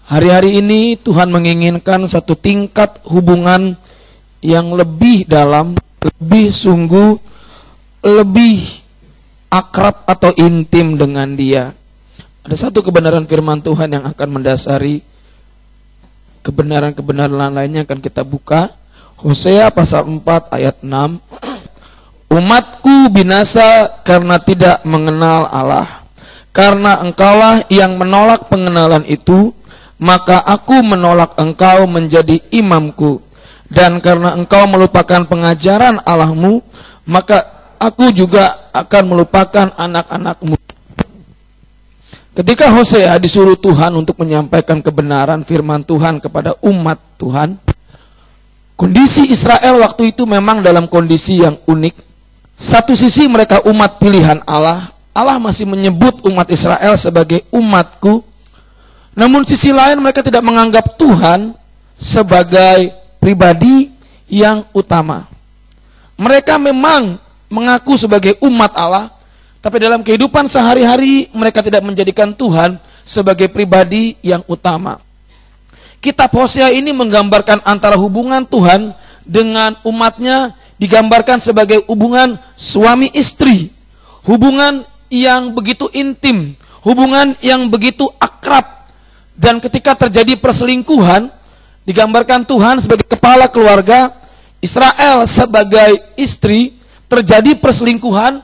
Hari-hari ini Tuhan menginginkan satu tingkat hubungan yang lebih dalam, lebih sungguh, lebih akrab atau intim dengan Dia. Ada satu kebenaran firman Tuhan yang akan mendasari kebenaran-kebenaran lainnya akan kita buka. Hosea pasal 4 ayat 6. Umatku binasa karena tidak mengenal Allah. Karena engkaulah yang menolak pengenalan itu, maka aku menolak engkau menjadi imamku. Dan karena engkau melupakan pengajaran Allahmu, maka aku juga akan melupakan anak-anakmu. Ketika Hosea disuruh Tuhan untuk menyampaikan kebenaran firman Tuhan kepada umat Tuhan, kondisi Israel waktu itu memang dalam kondisi yang unik. Satu sisi mereka umat pilihan Allah, Allah masih menyebut umat Israel sebagai umatku. Namun sisi lain mereka tidak menganggap Tuhan sebagai pribadi yang utama. Mereka memang mengaku sebagai umat Allah, tapi dalam kehidupan sehari-hari mereka tidak menjadikan Tuhan sebagai pribadi yang utama. Kitab Hosea ini menggambarkan antara hubungan Tuhan dengan umatnya, digambarkan sebagai hubungan suami istri. Hubungan yang begitu intim, hubungan yang begitu akrab. Dan ketika terjadi perselingkuhan, digambarkan Tuhan sebagai kepala keluarga, Israel sebagai istri. Terjadi perselingkuhan,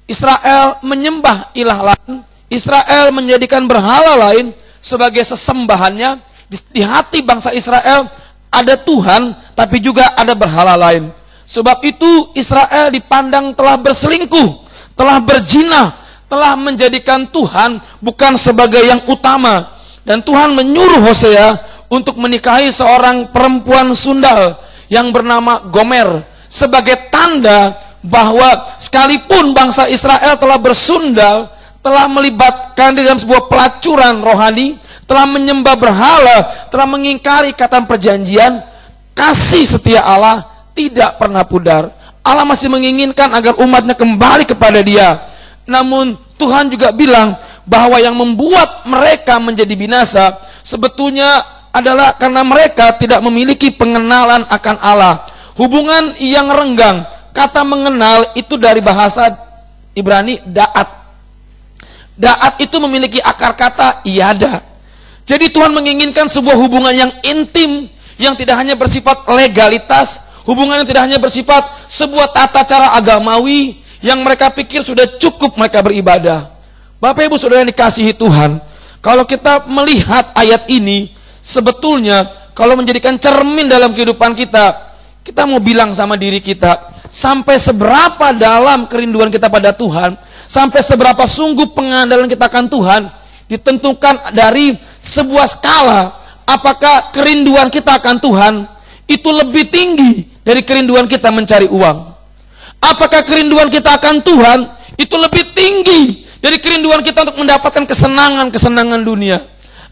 Israel menyembah ilah lain, Israel menjadikan berhala lain sebagai sesembahannya. Di hati bangsa Israel ada Tuhan, tapi juga ada berhala lain. Sebab itu Israel dipandang telah berselingkuh, telah berzina, telah menjadikan Tuhan bukan sebagai yang utama. Dan Tuhan menyuruh Hosea untuk menikahi seorang perempuan sundal yang bernama Gomer, sebagai tanda bahwa sekalipun bangsa Israel telah bersundal, telah melibatkan di dalam sebuah pelacuran rohani, telah menyembah berhala, telah mengingkari ikatan perjanjian, kasih setia Allah tidak pernah pudar. Allah masih menginginkan agar umatnya kembali kepada Dia. Namun Tuhan juga bilang bahwa yang membuat mereka menjadi binasa sebetulnya adalah karena mereka tidak memiliki pengenalan akan Allah. Hubungan yang renggang. Kata mengenal itu dari bahasa Ibrani da'at. Da'at itu memiliki akar kata yada. Jadi Tuhan menginginkan sebuah hubungan yang intim, yang tidak hanya bersifat legalitas, hubungan yang tidak hanya bersifat sebuah tata cara agamawi yang mereka pikir sudah cukup mereka beribadah. Bapak Ibu Saudara yang dikasihi Tuhan, kalau kita melihat ayat ini, sebetulnya kalau menjadikan cermin dalam kehidupan kita, kita mau bilang sama diri kita, sampai seberapa dalam kerinduan kita pada Tuhan, sampai seberapa sungguh pengandalan kita akan Tuhan, ditentukan dari sebuah skala. Apakah kerinduan kita akan Tuhan itu lebih tinggi dari kerinduan kita mencari uang? Apakah kerinduan kita akan Tuhan itu lebih tinggi dari kerinduan kita untuk mendapatkan kesenangan dunia?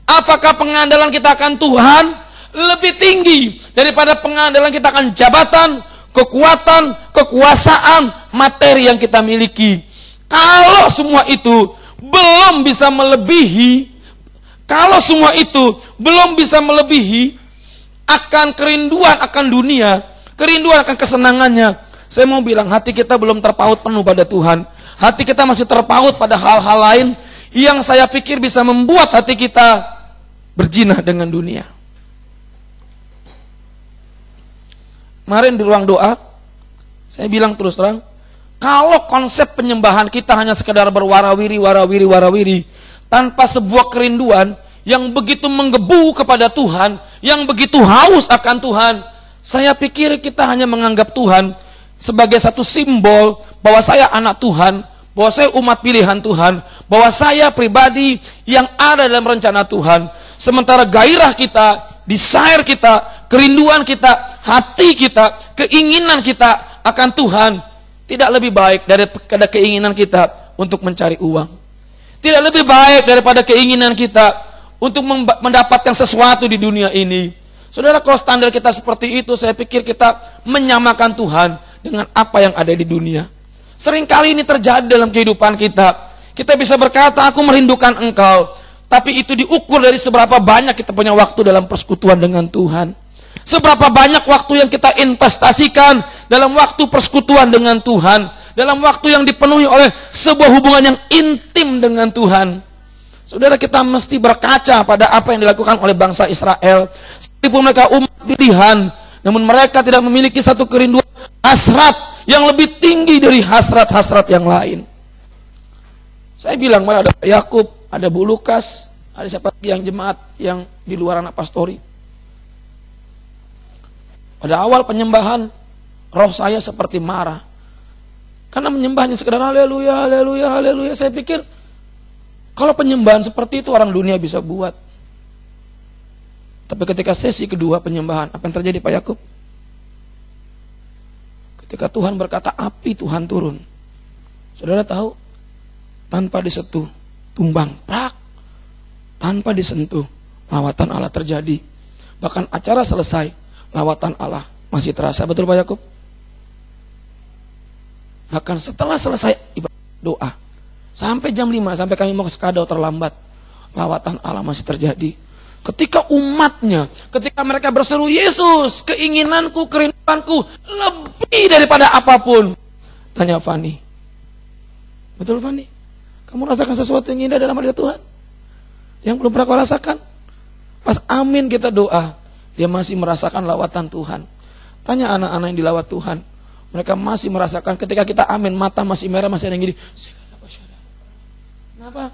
Apakah pengandalan kita akan Tuhan lebih tinggi daripada pengandalan kita akan jabatan, kekuatan, kekuasaan, materi yang kita miliki? Kalau semua itu belum bisa melebihi, akan kerinduan akan dunia, kerinduan akan kesenangannya, saya mau bilang hati kita belum terpaut penuh pada Tuhan. Hati kita masih terpaut pada hal-hal lain yang saya pikir bisa membuat hati kita berzina dengan dunia. Kemarin di ruang doa, saya bilang terus terang, kalau konsep penyembahan kita hanya sekedar berwarawiri, tanpa sebuah kerinduan yang begitu menggebu kepada Tuhan, yang begitu haus akan Tuhan, saya pikir kita hanya menganggap Tuhan sebagai satu simbol bahwa saya anak Tuhan, bahwa saya umat pilihan Tuhan, bahwa saya pribadi yang ada dalam rencana Tuhan. Sementara gairah kita, desire kita, kerinduan kita, hati kita, keinginan kita akan Tuhan tidak lebih baik daripada keinginan kita untuk mencari uang. Tidak lebih baik daripada keinginan kita untuk mendapatkan sesuatu di dunia ini. Saudara, kalau standar kita seperti itu, saya pikir kita menyamakan Tuhan dengan apa yang ada di dunia. Seringkali ini terjadi dalam kehidupan kita. Kita bisa berkata, aku merindukan Engkau. Tapi itu diukur dari seberapa banyak kita punya waktu dalam persekutuan dengan Tuhan. Seberapa banyak waktu yang kita investasikan dalam waktu persekutuan dengan Tuhan. Dalam waktu yang dipenuhi oleh sebuah hubungan yang intim dengan Tuhan. Saudara, kita mesti berkaca pada apa yang dilakukan oleh bangsa Israel. Meskipun mereka umat pilihan, namun mereka tidak memiliki satu kerinduan hasrat yang lebih tinggi dari hasrat-hasrat yang lain. Saya bilang, mana ada Pak Yakub, ada Bu Lukas, ada siapa lagi yang jemaat yang di luar anak pastori. Pada awal penyembahan, roh saya seperti marah. Karena menyembahnya sekedar haleluya, haleluya, haleluya. Saya pikir, kalau penyembahan seperti itu orang dunia bisa buat. Tapi ketika sesi kedua penyembahan, apa yang terjadi Pak Yakub? Ketika Tuhan berkata api, Tuhan turun. Saudara tahu, tanpa disentuh, tumbang, prak. Tanpa disentuh, lawatan Allah terjadi. Bahkan acara selesai, lawatan Allah masih terasa. Betul Pak Yakub? Bahkan setelah selesai ibadah doa, sampai jam 5, sampai kami mau ke Skadau terlambat, lawatan Allah masih terjadi. Ketika umatnya, ketika mereka berseru, Yesus, keinginanku, kerinduanku lebih daripada apapun. Tanya Fani. Betul Fani? Kamu rasakan sesuatu yang indah dalam hadirat Tuhan? Yang belum pernah kau rasakan? Pas amin kita doa, dia masih merasakan lawatan Tuhan. Tanya anak-anak yang dilawat Tuhan. Mereka masih merasakan ketika kita amin, mata masih merah, masih ada yang gini. Kenapa?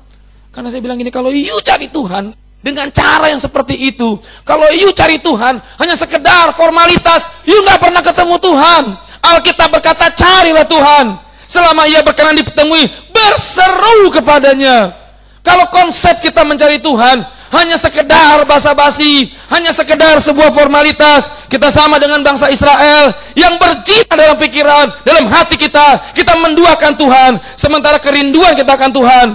Karena saya bilang gini, kalau you cari Tuhan dengan cara yang seperti itu, kalau you cari Tuhan hanya sekedar formalitas, you gak pernah ketemu Tuhan. Alkitab berkata, carilah Tuhan. Selama ia berkenan ditemui, berseru kepadanya. Kalau konsep kita mencari Tuhan hanya sekedar basa-basi, hanya sekedar sebuah formalitas, kita sama dengan bangsa Israel yang berjiwa dalam pikiran, dalam hati kita menduakan Tuhan, sementara kerinduan kita akan Tuhan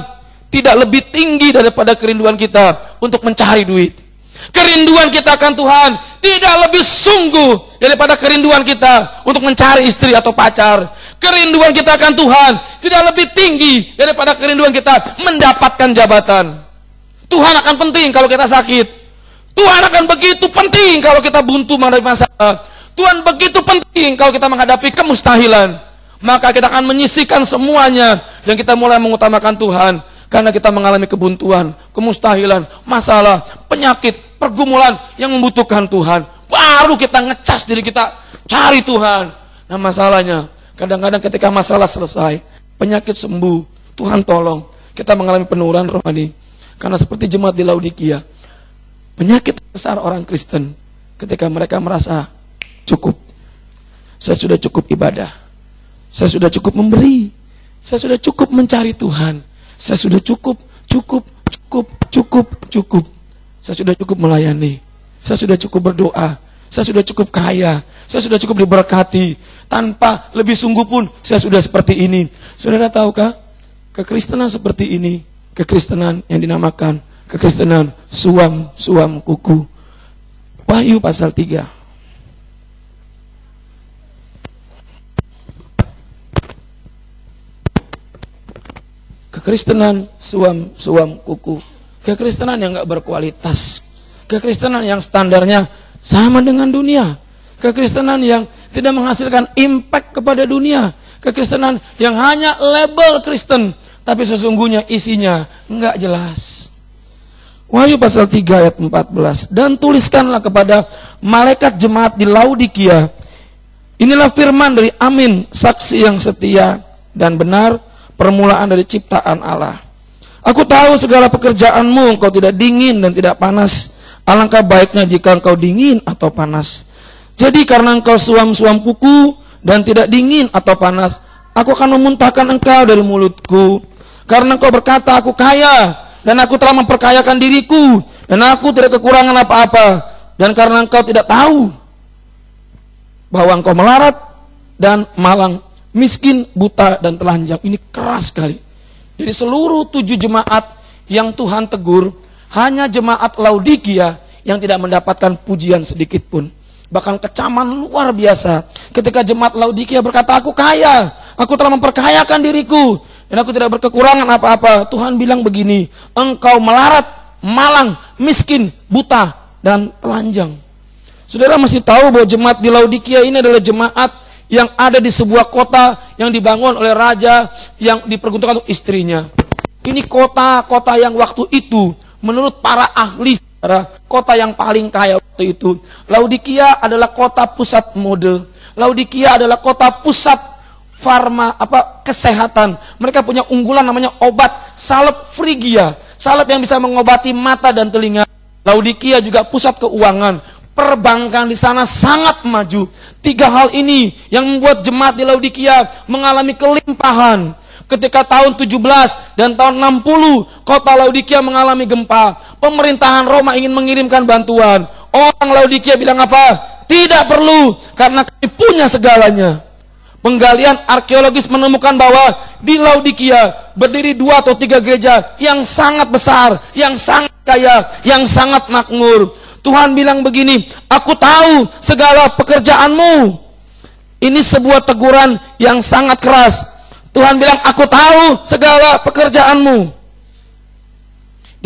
tidak lebih tinggi daripada kerinduan kita untuk mencari duit. Kerinduan kita akan Tuhan tidak lebih sungguh daripada kerinduan kita untuk mencari istri atau pacar. Kerinduan kita akan Tuhan tidak lebih tinggi daripada kerinduan kita mendapatkan jabatan. Tuhan akan penting kalau kita sakit. Tuhan akan begitu penting kalau kita buntu menghadapi masalah. Tuhan begitu penting kalau kita menghadapi kemustahilan. Maka kita akan menyisihkan semuanya dan kita mulai mengutamakan Tuhan. Karena kita mengalami kebuntuan, kemustahilan, masalah, penyakit, pergumulan yang membutuhkan Tuhan. Baru kita ngecas diri kita, cari Tuhan. Nah masalahnya, kadang-kadang ketika masalah selesai, penyakit sembuh, Tuhan tolong, kita mengalami penurunan rohani. Karena seperti jemaat di Laodikia, penyakit besar orang Kristen ketika mereka merasa cukup. Saya sudah cukup ibadah, saya sudah cukup memberi, saya sudah cukup mencari Tuhan. Saya sudah cukup. Saya sudah cukup melayani. Saya sudah cukup berdoa. Saya sudah cukup kaya. Saya sudah cukup diberkati. Tanpa lebih sungguh pun, saya sudah seperti ini. Saudara tahukah? Kekristenan seperti ini, kekristenan yang dinamakan kekristenan suam kuku. Wahyu pasal 3. Kekristenan suam kuku. Kekristenan yang gak berkualitas. Kekristenan yang standarnya sama dengan dunia. Kekristenan yang tidak menghasilkan impact kepada dunia. Kekristenan yang hanya label Kristen, tapi sesungguhnya isinya gak jelas. Wahyu pasal 3 ayat 14. Dan tuliskanlah kepada malaikat jemaat di Laodikia. Inilah firman dari Amin, saksi yang setia dan benar, permulaan dari ciptaan Allah. Aku tahu segala pekerjaanmu, engkau tidak dingin dan tidak panas. Alangkah baiknya jika engkau dingin atau panas. Jadi karena engkau suam kuku dan tidak dingin atau panas, aku akan memuntahkan engkau dari mulutku. Karena engkau berkata, aku kaya dan aku telah memperkayakan diriku dan aku tidak kekurangan apa-apa. Dan karena engkau tidak tahu bahwa engkau melarat dan malang, miskin, buta, dan telanjang. Ini keras sekali. Jadi seluruh 7 jemaat yang Tuhan tegur, hanya jemaat Laodikia yang tidak mendapatkan pujian sedikit pun. Bahkan kecaman luar biasa. Ketika jemaat Laodikia berkata, aku kaya, aku telah memperkayakan diriku, dan aku tidak berkekurangan apa-apa. Tuhan bilang begini, engkau melarat malang, miskin, buta, dan telanjang. Saudara masih tahu bahwa jemaat di Laodikia ini adalah jemaat yang ada di sebuah kota yang dibangun oleh raja yang diperuntukkan untuk istrinya. Ini kota yang waktu itu menurut para ahli sejarah, kota yang paling kaya waktu itu. Laodikia adalah kota pusat mode. Laodikia adalah kota pusat kesehatan. Mereka punya unggulan namanya obat salep Frigia, salep yang bisa mengobati mata dan telinga. Laodikia juga pusat keuangan. Perbankan di sana sangat maju. 3 hal ini yang membuat jemaat di Laodikia mengalami kelimpahan. Ketika tahun 17 dan tahun 60, kota Laodikia mengalami gempa. Pemerintahan Roma ingin mengirimkan bantuan. Orang Laodikia bilang apa? Tidak perlu, karena kami punya segalanya. Penggalian arkeologis menemukan bahwa di Laodikia berdiri 2 atau 3 gereja yang sangat besar, yang sangat kaya, yang sangat makmur. Tuhan bilang begini, aku tahu segala pekerjaanmu. Ini sebuah teguran yang sangat keras. Tuhan bilang, aku tahu segala pekerjaanmu.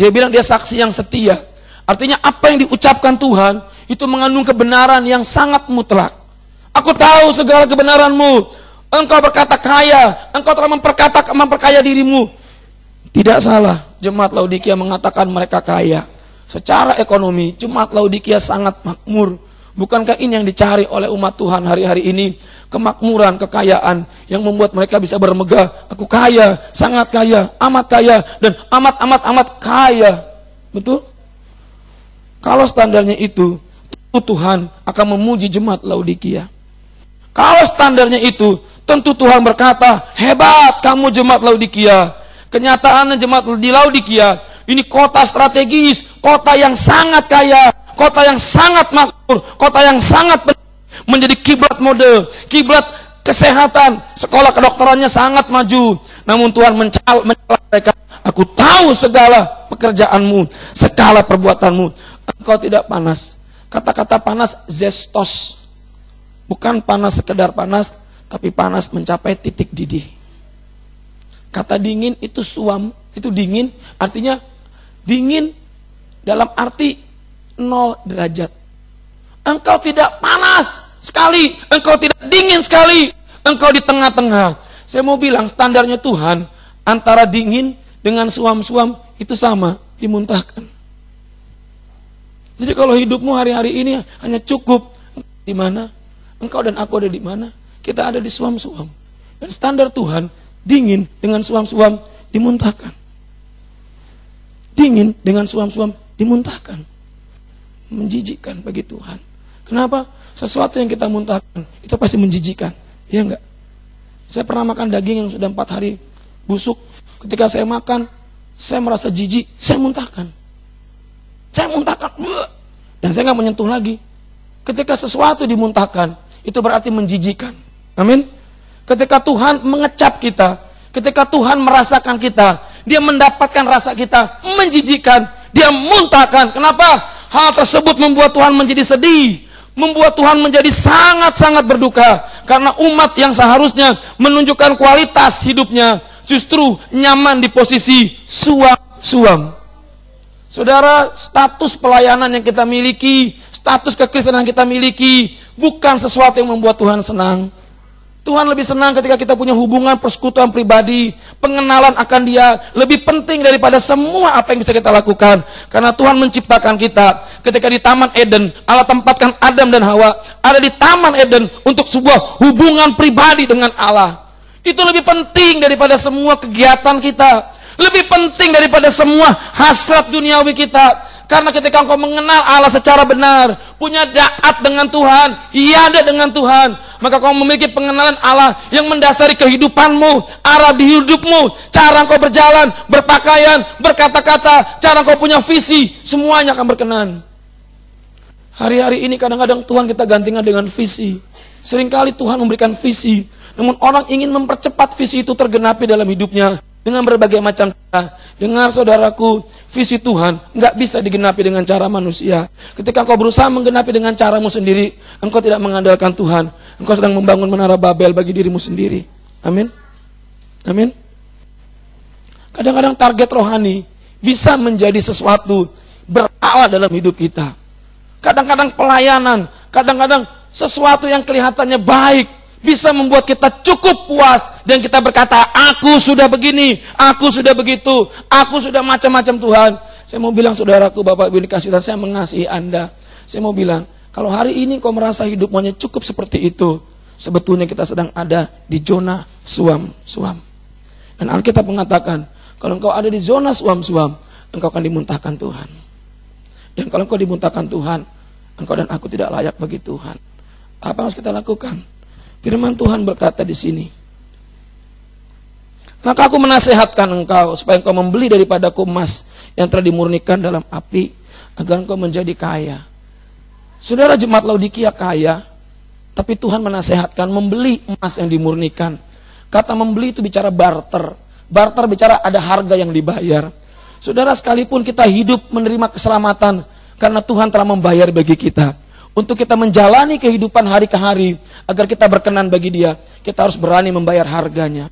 Dia bilang dia saksi yang setia. Artinya apa yang diucapkan Tuhan, itu mengandung kebenaran yang sangat mutlak. Aku tahu segala kebenaranmu. Engkau berkata kaya, engkau telah memperkaya dirimu. Tidak salah, jemaat Laodikia mengatakan mereka kaya. Secara ekonomi, jemaat Laodikia sangat makmur. Bukankah ini yang dicari oleh umat Tuhan hari-hari ini? Kemakmuran, kekayaan yang membuat mereka bisa bermegah. Aku kaya, sangat kaya, amat kaya, dan amat kaya. Betul? Kalau standarnya itu, Tuhan akan memuji jemaat Laodikia. Kalau standarnya itu, tentu Tuhan berkata, hebat kamu jemaat Laodikia. Kenyataannya jemaat di Laodikia, ini kota strategis, kota yang sangat kaya, kota yang sangat makmur, kota yang sangat menjadi kiblat mode, kiblat kesehatan, sekolah kedokterannya sangat maju. Namun Tuhan mencela mereka. Aku tahu segala pekerjaanmu, segala perbuatanmu. Engkau tidak panas. Kata-kata panas zestos. Bukan panas sekedar panas, tapi panas mencapai titik didih. Kata dingin itu suam, itu dingin, artinya dingin dalam arti 0 derajat. Engkau tidak panas sekali, engkau tidak dingin sekali, engkau di tengah-tengah. Saya mau bilang standarnya Tuhan antara dingin dengan suam-suam itu sama, dimuntahkan. Jadi kalau hidupmu hari-hari ini hanya cukup di mana? Engkau dan aku ada di mana? Kita ada di suam-suam. Dan standar Tuhan dingin dengan suam-suam dimuntahkan. Dingin dengan suam-suam dimuntahkan. Menjijikkan bagi Tuhan. Kenapa? Sesuatu yang kita muntahkan itu pasti menjijikkan. Iya enggak? Saya pernah makan daging yang sudah 4 hari busuk. Ketika saya makan, saya merasa jijik, saya muntahkan. Saya muntahkan. Dan saya enggak menyentuh lagi. Ketika sesuatu dimuntahkan, itu berarti menjijikkan. Amin. Ketika Tuhan mengecap kita, ketika Tuhan merasakan kita, Dia mendapatkan rasa kita menjijikkan, Dia muntahkan. Kenapa? Hal tersebut membuat Tuhan menjadi sedih, membuat Tuhan menjadi sangat-sangat berduka. Karena umat yang seharusnya menunjukkan kualitas hidupnya, justru nyaman di posisi suam-suam. Saudara, status pelayanan yang kita miliki, status kekristenan yang kita miliki, bukan sesuatu yang membuat Tuhan senang. Tuhan lebih senang ketika kita punya hubungan persekutuan pribadi, pengenalan akan Dia, lebih penting daripada semua apa yang bisa kita lakukan. Karena Tuhan menciptakan kita. Ketika di Taman Eden, Allah tempatkan Adam dan Hawa ada di Taman Eden untuk sebuah hubungan pribadi dengan Allah. Itu lebih penting daripada semua kegiatan kita, lebih penting daripada semua hasrat duniawi kita. Karena ketika engkau mengenal Allah secara benar, punya daat dengan Tuhan, iada dengan Tuhan, maka kau memiliki pengenalan Allah yang mendasari kehidupanmu, arah di hidupmu, cara engkau berjalan, berpakaian, berkata-kata, cara engkau punya visi, semuanya akan berkenan. Hari-hari ini kadang-kadang Tuhan kita gantikan dengan visi. Seringkali Tuhan memberikan visi, namun orang ingin mempercepat visi itu tergenapi dalam hidupnya dengan berbagai macam cara. Dengar saudaraku, visi Tuhan nggak bisa digenapi dengan cara manusia. Ketika engkau berusaha menggenapi dengan caramu sendiri, engkau tidak mengandalkan Tuhan. Engkau sedang membangun menara Babel bagi dirimu sendiri. Amin. Amin. Kadang-kadang target rohani bisa menjadi sesuatu berkala dalam hidup kita. Kadang-kadang pelayanan, kadang-kadang sesuatu yang kelihatannya baik bisa membuat kita cukup puas dan kita berkata, aku sudah begini, aku sudah begitu, aku sudah macam-macam Tuhan. Saya mau bilang saudaraku, Bapak Ibu dikasih Tuhan, saya mengasihi Anda. Saya mau bilang, kalau hari ini kau merasa hidupmu hanya cukup seperti itu, sebetulnya kita sedang ada di zona suam-suam. Dan Alkitab mengatakan, kalau engkau ada di zona suam-suam, engkau akan dimuntahkan Tuhan. Dan kalau engkau dimuntahkan Tuhan, engkau dan aku tidak layak bagi Tuhan. Apa yang harus kita lakukan? Firman Tuhan berkata di sini, maka aku menasehatkan engkau supaya engkau membeli daripadaku emas yang telah dimurnikan dalam api, agar engkau menjadi kaya. Saudara, jemaat Laodikia kaya, tapi Tuhan menasehatkan membeli emas yang dimurnikan. Kata membeli itu bicara barter. Barter bicara ada harga yang dibayar. Saudara, sekalipun kita hidup menerima keselamatan karena Tuhan telah membayar bagi kita, untuk kita menjalani kehidupan hari ke hari agar kita berkenan bagi Dia, kita harus berani membayar harganya.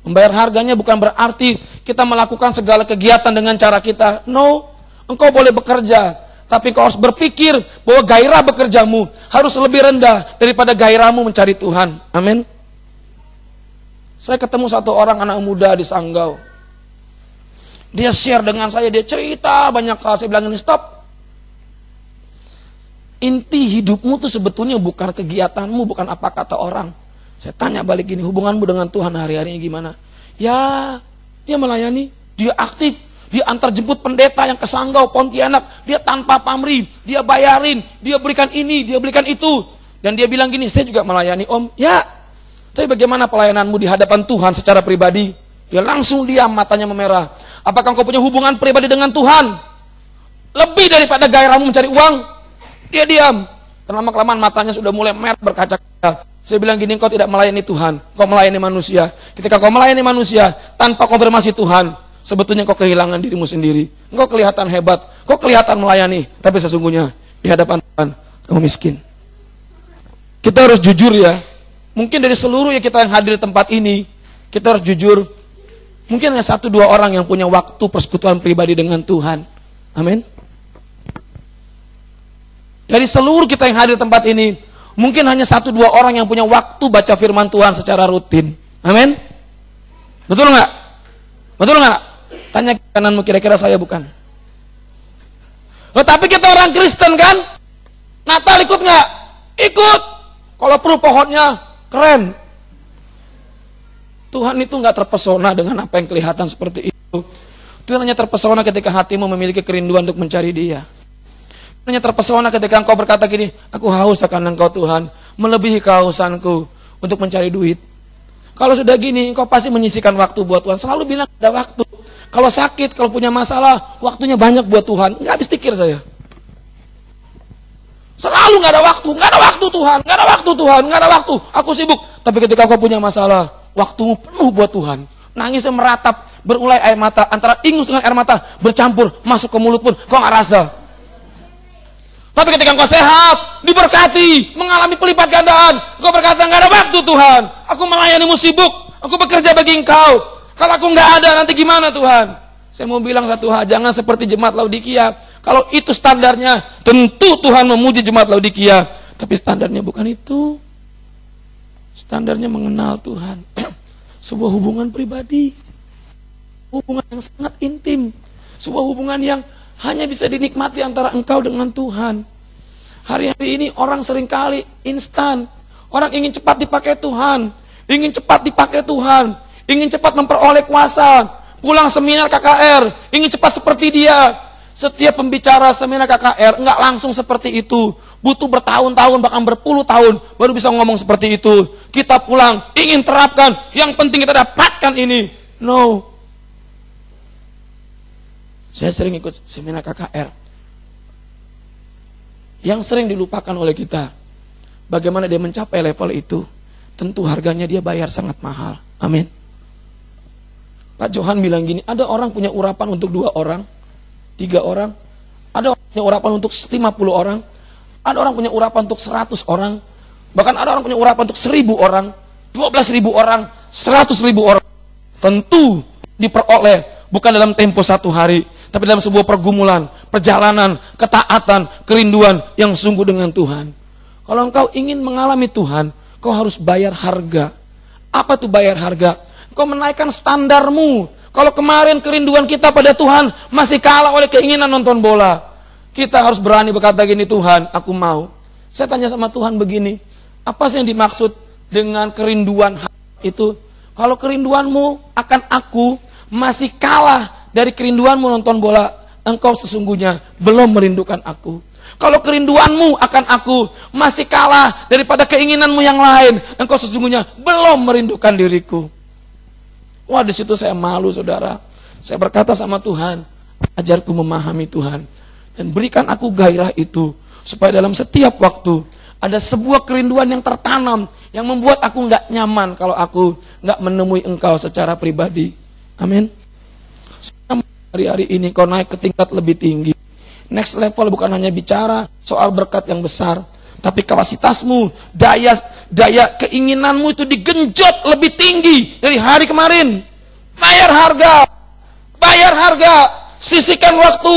Membayar harganya bukan berarti kita melakukan segala kegiatan dengan cara kita. No, engkau boleh bekerja, tapi kau harus berpikir bahwa gairah bekerjamu harus lebih rendah daripada gairahmu mencari Tuhan. Amin. Saya ketemu satu orang anak muda di Sanggau. Dia share dengan saya, dia cerita banyak hal. Saya bilang ini, stop. Inti hidupmu itu sebetulnya bukan kegiatanmu, bukan apa kata orang. Saya tanya balik gini, hubunganmu dengan Tuhan hari-hari ini gimana? Ya, dia melayani, dia aktif. Dia antar jemput pendeta yang ke Sanggau, Pontianak. Dia tanpa pamrih, dia bayarin, dia berikan ini, dia berikan itu. Dan dia bilang gini, saya juga melayani Om. Ya, tapi bagaimana pelayananmu di hadapan Tuhan secara pribadi? Dia langsung diam, matanya memerah. Apakah engkau punya hubungan pribadi dengan Tuhan? Lebih daripada gairahmu mencari uang? Dia diam. Dan lama-kelamaan matanya sudah mulai merah berkaca-kaca. Saya bilang gini, engkau tidak melayani Tuhan, kau melayani manusia. Ketika kau melayani manusia tanpa konfirmasi Tuhan, sebetulnya kau kehilangan dirimu sendiri. Engkau kelihatan hebat, kau kelihatan melayani, tapi sesungguhnya di hadapan Tuhan kamu miskin. Kita harus jujur ya. Mungkin dari seluruh yang kita yang hadir di tempat ini, kita harus jujur. Mungkin hanya 1-2 orang yang punya waktu persekutuan pribadi dengan Tuhan. Amin. Dari seluruh kita yang hadir di tempat ini, mungkin hanya 1-2 orang yang punya waktu baca firman Tuhan secara rutin. Amin. Betul nggak? Betul nggak? Tanya kananmu, kira-kira saya bukan? Loh, tapi kita orang Kristen kan? Natal ikut nggak? Ikut. Kalau perlu pohonnya keren. Tuhan itu nggak terpesona dengan apa yang kelihatan seperti itu. Tuhan hanya terpesona ketika hatimu memiliki kerinduan untuk mencari Dia. Tuhan hanya terpesona ketika engkau berkata gini, aku haus akan Engkau Tuhan, melebihi kehausanku untuk mencari duit. Kalau sudah gini, engkau pasti menyisihkan waktu buat Tuhan. Selalu bilang ada waktu. Kalau sakit, kalau punya masalah, waktunya banyak buat Tuhan. Nggak habis pikir saya. Selalu nggak ada waktu Tuhan, nggak ada waktu Tuhan, nggak ada waktu. Aku sibuk. Tapi ketika kau punya masalah, waktumu penuh buat Tuhan. Nangisnya meratap, berulai air mata, antara ingus dengan air mata bercampur, masuk ke mulut pun kau nggak rasa. Tapi ketika engkau sehat, diberkati, mengalami pelipat gandaan, engkau berkata nggak ada waktu Tuhan. Aku melayanimu sibuk, aku bekerja bagi Engkau. Kalau aku nggak ada nanti gimana Tuhan? Saya mau bilang satu hal, jangan seperti jemaat Laodikia. Kalau itu standarnya, tentu Tuhan memuji jemaat Laodikia. Tapi standarnya bukan itu. Standarnya mengenal Tuhan. Sebuah hubungan pribadi. Hubungan yang sangat intim. Sebuah hubungan yang hanya bisa dinikmati antara engkau dengan Tuhan. Hari-hari ini orang seringkali instan. Orang ingin cepat dipakai Tuhan. Ingin cepat dipakai Tuhan. Ingin cepat memperoleh kuasa. Pulang seminar KKR, ingin cepat seperti dia. Setiap pembicara seminar KKR enggak langsung seperti itu. Butuh bertahun-tahun, bahkan berpuluh tahun baru bisa ngomong seperti itu. Kita pulang, ingin terapkan, yang penting kita dapatkan ini. No. Saya sering ikut seminar KKR. Yang sering dilupakan oleh kita, bagaimana dia mencapai level itu. Tentu harganya dia bayar sangat mahal. Amin. Pak Johan bilang gini, ada orang punya urapan untuk 2 orang, 3 orang, ada orang punya urapan untuk 50 orang, ada orang punya urapan untuk 100 orang, bahkan ada orang punya urapan untuk 1000 orang, 12.000 orang, 100.000 orang. Tentu diperoleh bukan dalam tempo satu hari, tapi dalam sebuah pergumulan, perjalanan, ketaatan, kerinduan yang sungguh dengan Tuhan. Kalau engkau ingin mengalami Tuhan, kau harus bayar harga. Apa tuh bayar harga? Kau menaikkan standarmu. Kalau kemarin kerinduan kita pada Tuhan masih kalah oleh keinginan nonton bola, kita harus berani berkata gini, Tuhan, aku mau. Saya tanya sama Tuhan begini, apa sih yang dimaksud dengan kerinduan itu? Kalau kerinduanmu akan aku masih kalah dari kerinduanmu nonton bola, engkau sesungguhnya belum merindukan aku. Kalau kerinduanmu akan aku masih kalah daripada keinginanmu yang lain, engkau sesungguhnya belum merindukan diriku. Wah, di situ saya malu, saudara. Saya berkata sama Tuhan, ajarku memahami Tuhan, dan berikan aku gairah itu, supaya dalam setiap waktu ada sebuah kerinduan yang tertanam, yang membuat aku nggak nyaman kalau aku nggak menemui engkau secara pribadi. Amin. Hari-hari ini kau naik ke tingkat lebih tinggi. Next level bukan hanya bicara soal berkat yang besar, tapi kapasitasmu, daya keinginanmu itu digenjot lebih tinggi dari hari kemarin. Bayar harga, sisihkan waktu,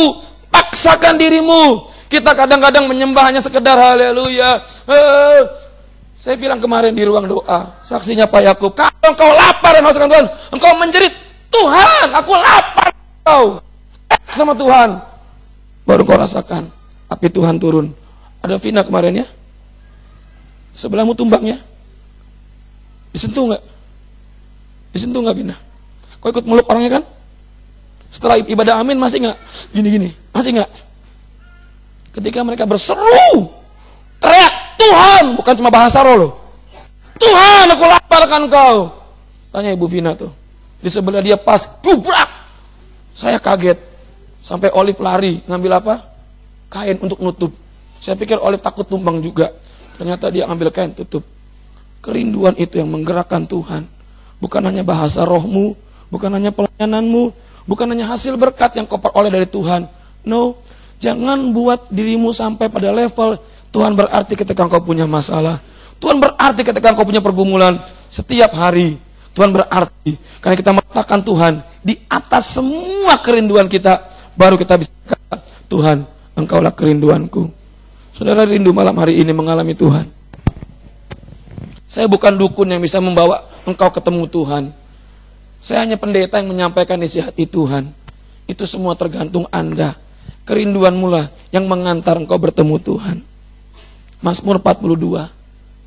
paksakan dirimu. Kita kadang-kadang menyembah hanya sekedar haleluya. Saya bilang kemarin di ruang doa, saksinya Pak Yakub, kalau engkau lapar dan haus akan Tuhan, engkau menjerit, Tuhan, aku lapar engkau. Sama Tuhan, baru kau rasakan api Tuhan turun. Ada Vina kemarin ya, sebelahmu tumbangnya, disentuh nggak? Disentuh nggak Vina? Kau ikut meluk orangnya kan? Setelah ibadah amin masih nggak? Gini-gini, masih nggak? Ketika mereka berseru, teriak, Tuhan, bukan cuma bahasa roh loh. Tuhan, aku lapar kan kau. Tanya Ibu Vina tuh, di sebelah dia pas, bubrak. Saya kaget, sampai Olive lari, ngambil apa? Kain untuk nutup. Saya pikir Olive takut tumbang juga. Ternyata dia ambil kain tutup. Kerinduan itu yang menggerakkan Tuhan. Bukan hanya bahasa rohmu, bukan hanya pelayananmu, bukan hanya hasil berkat yang kau peroleh dari Tuhan. No, jangan buat dirimu sampai pada level Tuhan berarti ketika engkau punya masalah. Tuhan berarti ketika engkau punya pergumulan. Setiap hari Tuhan berarti. Karena kita meletakkan Tuhan di atas semua kerinduan kita, baru kita bisa kata, Tuhan, engkaulah kerinduanku. Saudara rindu malam hari ini mengalami Tuhan. Saya bukan dukun yang bisa membawa engkau ketemu Tuhan. Saya hanya pendeta yang menyampaikan isi hati Tuhan. Itu semua tergantung Anda. Kerinduanmu lah yang mengantar engkau bertemu Tuhan. Mazmur 42,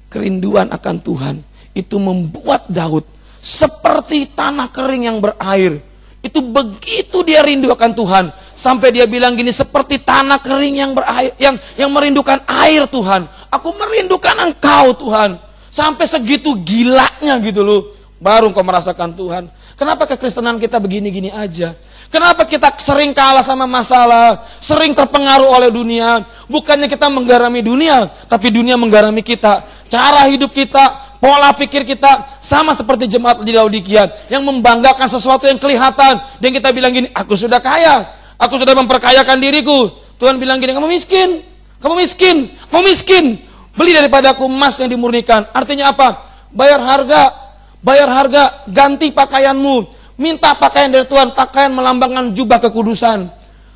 kerinduan akan Tuhan itu membuat Daud seperti tanah kering yang berair. Itu begitu dia rindu akan Tuhan, sampai dia bilang gini, seperti tanah kering yang berair, yang merindukan air Tuhan. Aku merindukan engkau Tuhan. Sampai segitu gilanya gitu loh, baru engkau merasakan Tuhan. Kenapa kekristenan kita begini-gini aja? Kenapa kita sering kalah sama masalah, sering terpengaruh oleh dunia? Bukannya kita menggarami dunia, tapi dunia menggarami kita. Cara hidup kita, pola pikir kita, sama seperti jemaat di Laodikia, yang membanggakan sesuatu yang kelihatan. Dan kita bilang gini, aku sudah kaya, aku sudah memperkayakan diriku. Tuhan bilang gini, kamu miskin, kamu miskin, kamu miskin. Beli daripada aku emas yang dimurnikan. Artinya apa? Bayar harga, ganti pakaianmu. Minta pakaian dari Tuhan, pakaian melambangkan jubah kekudusan.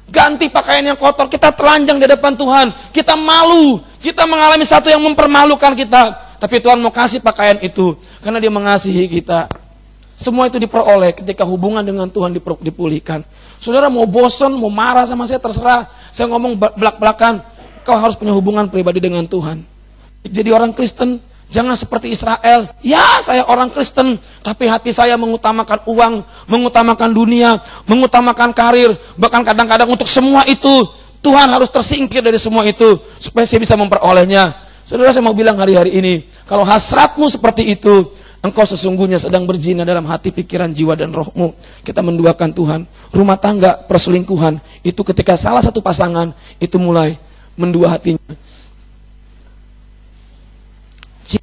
Ganti pakaian yang kotor, kita telanjang di depan Tuhan. Kita malu, kita mengalami satu yang mempermalukan kita. Tapi Tuhan mau kasih pakaian itu, karena Dia mengasihi kita. Semua itu diperoleh ketika hubungan dengan Tuhan dipulihkan. Saudara mau bosan, mau marah sama saya, terserah. Saya ngomong belak-belakan, kau harus punya hubungan pribadi dengan Tuhan. Jadi orang Kristen, jangan seperti Israel. Ya, saya orang Kristen, tapi hati saya mengutamakan uang, mengutamakan dunia, mengutamakan karir. Bahkan kadang-kadang untuk semua itu, Tuhan harus tersingkir dari semua itu, supaya saya bisa memperolehnya. Saudara, saya mau bilang hari-hari ini, kalau hasratmu seperti itu, engkau sesungguhnya sedang berzina dalam hati, pikiran, jiwa, dan rohmu. Kita menduakan Tuhan. Rumah tangga, perselingkuhan, itu ketika salah satu pasangan, itu mulai mendua hatinya.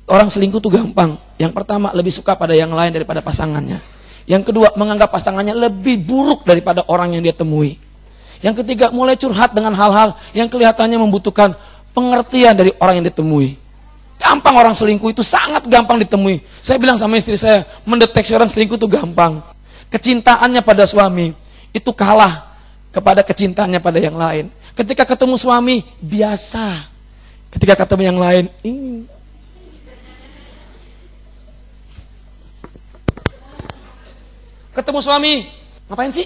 Orang selingkuh itu gampang. Yang pertama, lebih suka pada yang lain daripada pasangannya. Yang kedua, menganggap pasangannya lebih buruk daripada orang yang dia temui. Yang ketiga, mulai curhat dengan hal-hal yang kelihatannya membutuhkan pengertian dari orang yang ditemui. Gampang orang selingkuh itu, sangat gampang ditemui. Saya bilang sama istri saya, mendeteksi orang selingkuh itu gampang. kecintaannya pada suami itu kalah kepada kecintaannya pada yang lain. Ketika ketemu suami, biasa. Ketika ketemu yang lain, ketemu suami, ngapain sih?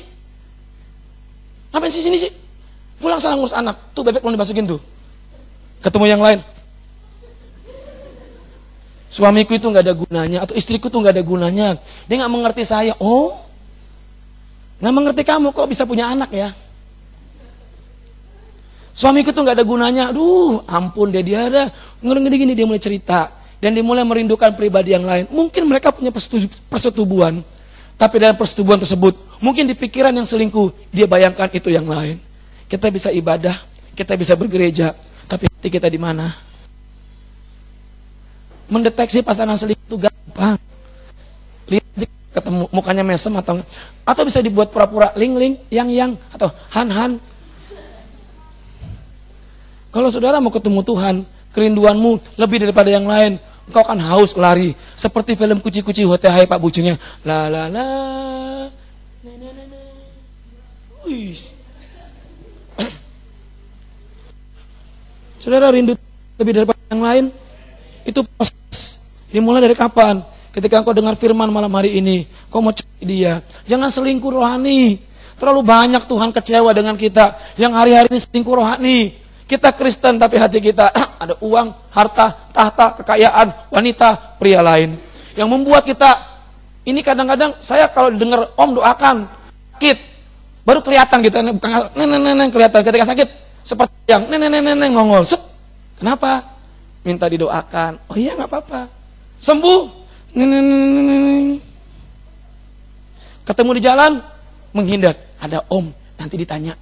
Ngapain sih sini sih? Pulang sana ngurus anak. Tuh bebek belum dimasukin tuh. Ketemu yang lain. Suamiku itu nggak ada gunanya, atau istriku tuh nggak ada gunanya. Dia nggak mengerti saya. Oh, nggak mengerti kamu kok bisa punya anak ya? Suamiku tuh nggak ada gunanya. Aduh, ampun dia ada ngeri gini dia mulai cerita dan dia mulai merindukan pribadi yang lain. Mungkin mereka punya persetubuhan, tapi dalam persetubuhan tersebut, mungkin di pikiran yang selingkuh dia bayangkan itu yang lain. Kita bisa ibadah, kita bisa bergereja, tapi hati kita di mana? Mendeteksi pasangan selingkuh itu gampang. Lihat aja ketemu mukanya mesem atau bisa dibuat pura-pura ling yang atau han. Kalau saudara mau ketemu Tuhan, kerinduanmu lebih daripada yang lain, engkau akan haus lari seperti film kuci-kuci hotehai Pak Bucunya. La la la. Wis. Saudara rindu lebih daripada yang lain, itu proses. Dimulai dari kapan? Ketika engkau dengar firman malam hari ini, kau mau cari dia. Jangan selingkuh rohani. Terlalu banyak Tuhan kecewa dengan kita yang hari-hari ini selingkuh rohani. Kita Kristen tapi hati kita ada uang, harta, tahta, kekayaan, wanita, pria lain. Yang membuat kita, ini kadang-kadang saya kalau dengar om doakan, sakit, baru kelihatan gitu. Bukan neneng kelihatan ketika sakit. Seperti yang neneng nongol. Kenapa? Minta didoakan. Oh iya gak apa-apa. Sembuh. Neneng. Ketemu di jalan, menghindar. Ada om, nanti ditanya.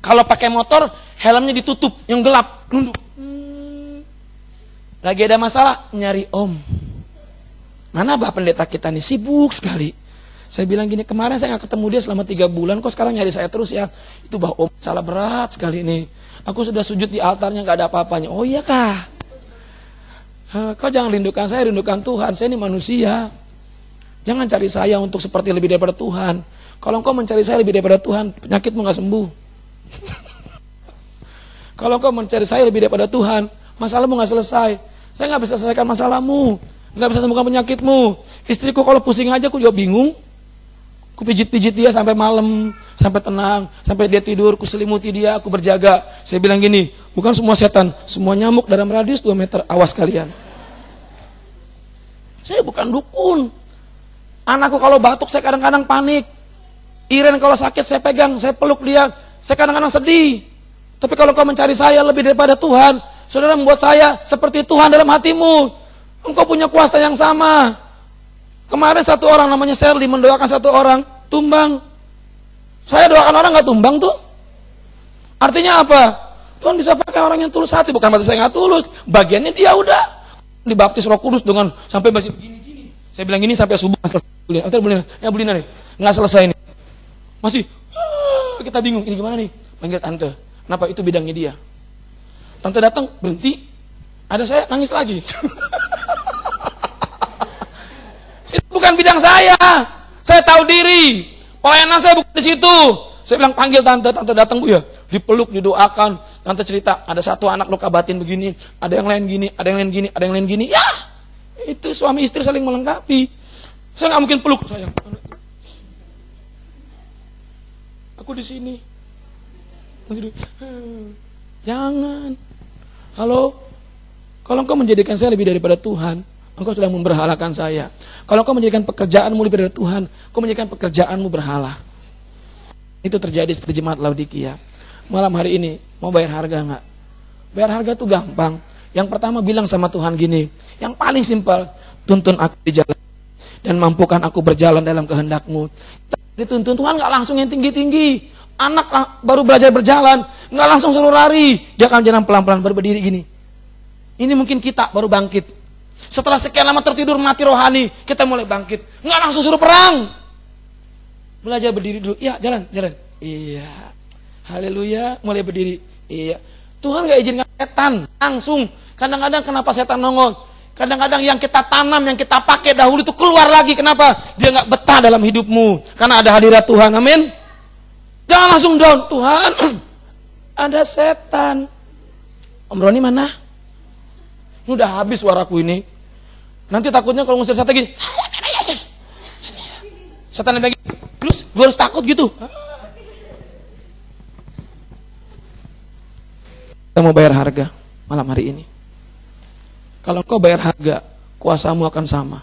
Kalau pakai motor, helmnya ditutup, yang gelap, nunduk. Lagi ada masalah, nyari om. Mana Bapak Pendeta kita nih, sibuk sekali. Saya bilang gini, kemarin saya gak ketemu dia selama 3 bulan, kok sekarang nyari saya terus ya? Itu Bah Om, salah berat sekali nih. Aku sudah sujud di altarnya, gak ada apa-apanya. Oh iya kah? Kau jangan rindukan saya, rindukan Tuhan. Saya ini manusia. Jangan cari saya untuk seperti lebih daripada Tuhan. Kalau engkau mencari saya lebih daripada Tuhan, penyakitmu gak sembuh. Kalau engkau mencari saya lebih daripada Tuhan, masalahmu gak selesai. Saya gak bisa selesaikan masalahmu, gak bisa sembuhkan penyakitmu. Istriku kalau pusing aja aku juga bingung. Aku pijit-pijit dia sampai malam, sampai tenang, sampai dia tidur, aku selimuti dia, aku berjaga. Saya bilang gini, bukan semua setan, semua nyamuk dalam radius 2 meter, awas kalian. Saya bukan dukun. Anakku kalau batuk saya kadang-kadang panik. Iren kalau sakit saya pegang, saya peluk dia, saya kadang-kadang sedih. Tapi kalau kau mencari saya lebih daripada Tuhan, saudara membuat saya seperti Tuhan dalam hatimu. Engkau punya kuasa yang sama. Kemarin satu orang namanya Sherly mendoakan satu orang tumbang. Saya doakan orang gak tumbang tuh. Artinya apa? Tuhan bisa pakai orang yang tulus hati. Bukan berarti saya gak tulus. Bagiannya dia udah dibaptis Roh Kudus dengan sampai masih begini-gini. Saya bilang gini sampai subuh gak selesai. Ya beli nih. Gak selesai nih. Masih kita bingung. Ini gimana nih? Panggil tante. Kenapa? Itu bidangnya dia. Tante datang berhenti. Ada saya nangis lagi. Itu bukan bidang saya. Saya tahu diri. Pelayanan saya bukan di situ. Saya bilang panggil tante datang Bu ya. Dipeluk, didoakan. Tante cerita, ada satu anak luka batin begini, ada yang lain gini, ada yang lain gini, ada yang lain gini. Ya, itu suami istri saling melengkapi. Saya nggak mungkin peluk sayang. Aku di sini. Jangan. Halo. Kalau engkau menjadikan saya lebih daripada Tuhan, engkau sedang memberhalakan saya. Kalau engkau menjadikan pekerjaanmu lebih dari Tuhan, engkau menjadikan pekerjaanmu berhala. Itu terjadi seperti jemaat Laodikia. Malam hari ini, mau bayar harga enggak? Bayar harga itu gampang. Yang pertama bilang sama Tuhan gini, yang paling simpel, tuntun aku di jalan dan mampukan aku berjalan dalam kehendak-Mu. Dituntun Tuhan enggak langsung yang tinggi-tinggi. Anak baru belajar berjalan, enggak langsung suruh lari. Dia akan jalan pelan-pelan, baru berdiri gini. Ini mungkin kita baru bangkit. Setelah sekian lama tertidur mati rohani, kita mulai bangkit. Enggak langsung suruh perang. Belajar berdiri dulu. Iya, jalan. Iya. Haleluya, mulai berdiri. Iya. Tuhan enggak izinkan setan langsung. Kadang-kadang kenapa setan nongol? Kadang-kadang yang kita tanam, yang kita pakai dahulu itu keluar lagi. Kenapa? Dia nggak betah dalam hidupmu. Karena ada hadirat Tuhan. Amin. Jangan langsung down. Tuhan, ada setan. Om Roni mana? Ini udah habis suaraku ini. Nanti takutnya kalau ngusir setan gini. Setan yang begini. Terus gue harus takut gitu. Kita mau bayar harga malam hari ini. Kalau kau bayar harga, kuasamu akan sama.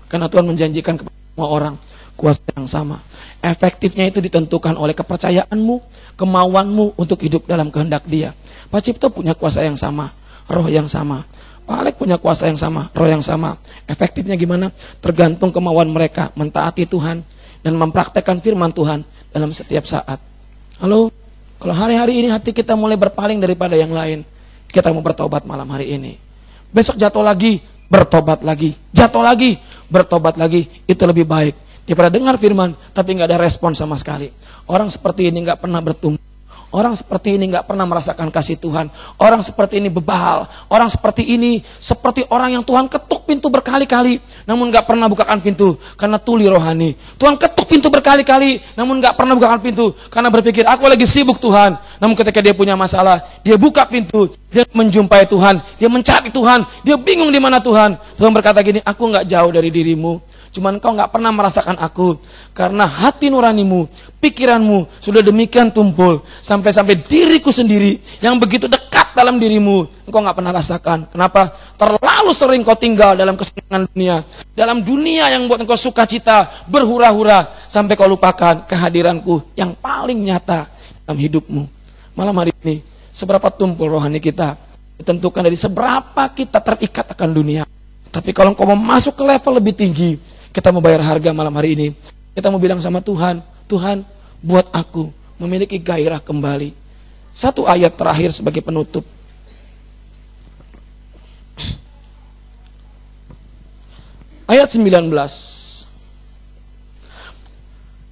Karena Tuhan menjanjikan kepada semua orang kuasa yang sama. Efektifnya itu ditentukan oleh kepercayaanmu, kemauanmu untuk hidup dalam kehendak Dia. Pak Cipto punya kuasa yang sama, roh yang sama. Pak Alek punya kuasa yang sama, roh yang sama. Efektifnya gimana? Tergantung kemauan mereka mentaati Tuhan dan mempraktekkan firman Tuhan dalam setiap saat. Halo, kalau hari-hari ini hati kita mulai berpaling daripada yang lain, kita mau bertobat malam hari ini. Besok jatuh lagi, bertobat lagi. Jatuh lagi, bertobat lagi. Itu lebih baik daripada dengar firman tapi nggak ada respon sama sekali. Orang seperti ini nggak pernah bertumbuh. Orang seperti ini nggak pernah merasakan kasih Tuhan. Orang seperti ini bebal. Orang seperti ini seperti orang yang Tuhan ketuk pintu berkali-kali, namun nggak pernah bukakan pintu karena tuli rohani. Tuhan ketuk pintu berkali-kali, namun nggak pernah bukakan pintu karena berpikir aku lagi sibuk Tuhan. Namun ketika dia punya masalah, dia buka pintu, dia menjumpai Tuhan, dia mencari Tuhan, dia bingung di mana Tuhan. Tuhan berkata gini, aku nggak jauh dari dirimu. Cuman kau nggak pernah merasakan aku. Karena hati nuranimu, pikiranmu sudah demikian tumpul. Sampai-sampai diriku sendiri yang begitu dekat dalam dirimu, engkau nggak pernah rasakan. Kenapa? Terlalu sering kau tinggal dalam kesenangan dunia. Dalam dunia yang buat engkau sukacita, berhura-hura. Sampai kau lupakan kehadiranku yang paling nyata dalam hidupmu. Malam hari ini, seberapa tumpul rohani kita ditentukan dari seberapa kita terikat akan dunia. Tapi kalau engkau mau masuk ke level lebih tinggi, kita mau bayar harga malam hari ini. Kita mau bilang sama Tuhan, Tuhan, buat aku memiliki gairah kembali. Satu ayat terakhir sebagai penutup. Ayat 19.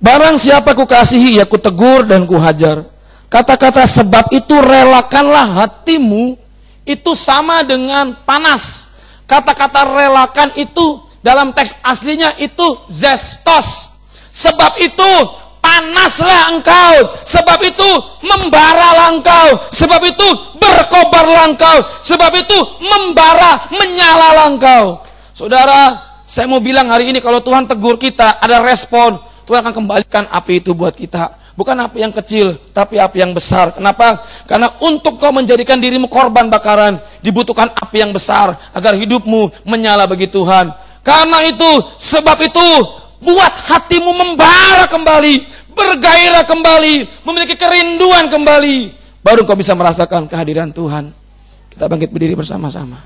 Barang siapa kukasihi, ya kutegur dan kuhajar. Kata-kata sebab itu relakanlah hatimu, itu sama dengan panas. Kata-kata relakan itu dalam teks aslinya itu zestos. Sebab itu panaslah engkau. Sebab itu membaralah engkau. Sebab itu berkobarlah engkau. Sebab itu membara, menyalalah engkau. Saudara, saya mau bilang hari ini kalau Tuhan tegur kita, ada respon. Tuhan akan kembalikan api itu buat kita. Bukan api yang kecil, tapi api yang besar. Kenapa? Karena untuk kau menjadikan dirimu korban bakaran, dibutuhkan api yang besar agar hidupmu menyala bagi Tuhan. Karena itu, sebab itu, buat hatimu membara kembali, bergairah kembali, memiliki kerinduan kembali. Baru kau bisa merasakan kehadiran Tuhan. Kita bangkit berdiri bersama-sama.